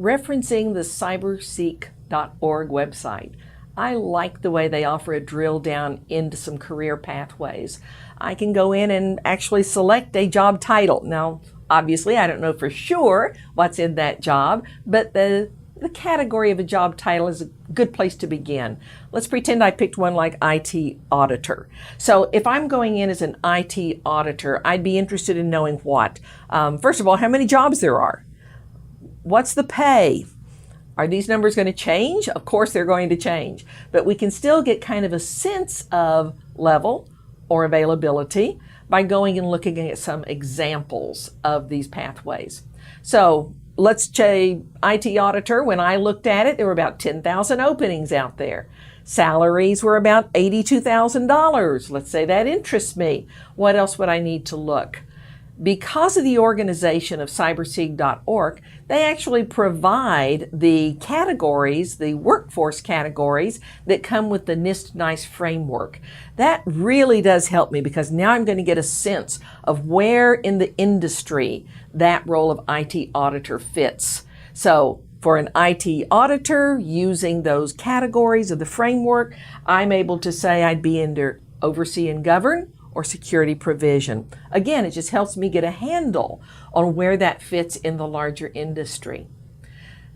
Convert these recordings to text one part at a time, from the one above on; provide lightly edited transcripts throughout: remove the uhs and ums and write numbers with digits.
referencing the cyberseek.org website. I like the way they offer a drill down into some career pathways. I can go in and actually select a job title. Now, obviously, I don't know for sure what's in that job, but the category of a job title is a good place to begin. Let's pretend I picked one like IT auditor. So if I'm going in as an IT auditor, I'd be interested in knowing what? First of all, how many jobs there are. What's the pay? Are these numbers going to change? Of course they're going to change, but we can still get kind of a sense of level or availability by going and looking at some examples of these pathways. So let's say IT auditor, when I looked at it, there were about 10,000 openings out there. Salaries were about $82,000. Let's say that interests me. What else would I need to look? Because of the organization of cyberseek.org, they actually provide the categories, the workforce categories that come with the NIST NICE framework. That really does help me because now I'm going to get a sense of where in the industry that role of IT auditor fits. So for an IT auditor, using those categories of the framework, I'm able to say I'd be under oversee and govern or security provision. Again, it just helps me get a handle on where that fits in the larger industry.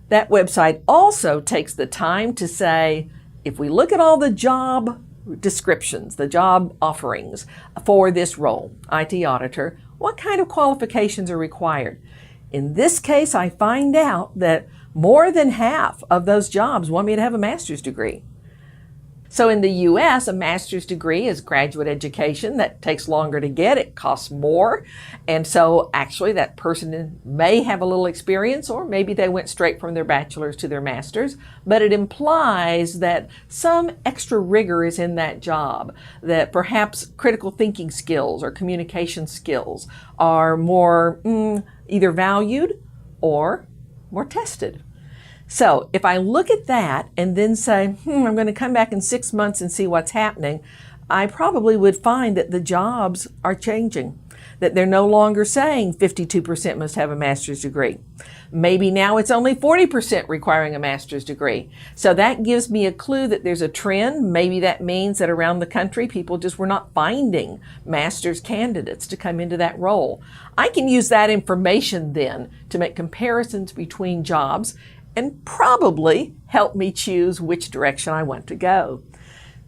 That website also takes the time to say, if we look at all the job descriptions, the job offerings for this role, IT auditor, what kind of qualifications are required? In this case, I find out that more than half of those jobs want me to have a master's degree. So in the U.S., a master's degree is graduate education that takes longer to get. It costs more. And so actually that person may have a little experience, or maybe they went straight from their bachelor's to their master's, but it implies that some extra rigor is in that job, that perhaps critical thinking skills or communication skills are more either valued or more tested. So if I look at that and then say, I'm going to come back in 6 months and see what's happening, I probably would find that the jobs are changing, that they're no longer saying 52% must have a master's degree. Maybe now it's only 40% requiring a master's degree. So that gives me a clue that there's a trend. Maybe that means that around the country, people just were not finding master's candidates to come into that role. I can use that information then to make comparisons between jobs and probably help me choose which direction I want to go.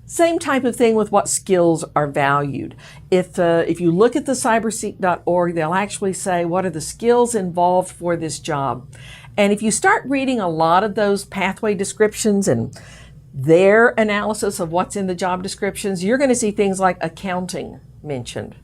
Same type of thing with what skills are valued. If you look at the cyberseek.org, they'll actually say, what are the skills involved for this job? And if you start reading a lot of those pathway descriptions and their analysis of what's in the job descriptions, you're going to see things like accounting mentioned.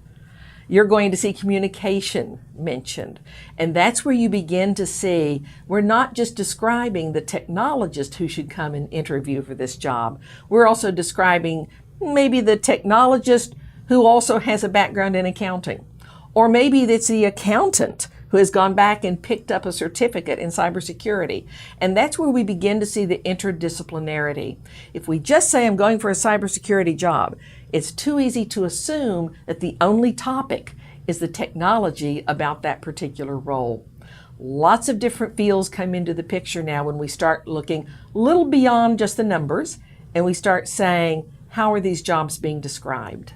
You're going to see communication mentioned. And that's where you begin to see we're not just describing the technologist who should come and interview for this job. We're also describing maybe the technologist who also has a background in accounting. Or maybe it's the accountant who has gone back and picked up a certificate in cybersecurity. And that's where we begin to see the interdisciplinarity. If we just say I'm going for a cybersecurity job, it's too easy to assume that the only topic is the technology about that particular role. Lots of different fields come into the picture now when we start looking a little beyond just the numbers and we start saying, how are these jobs being described?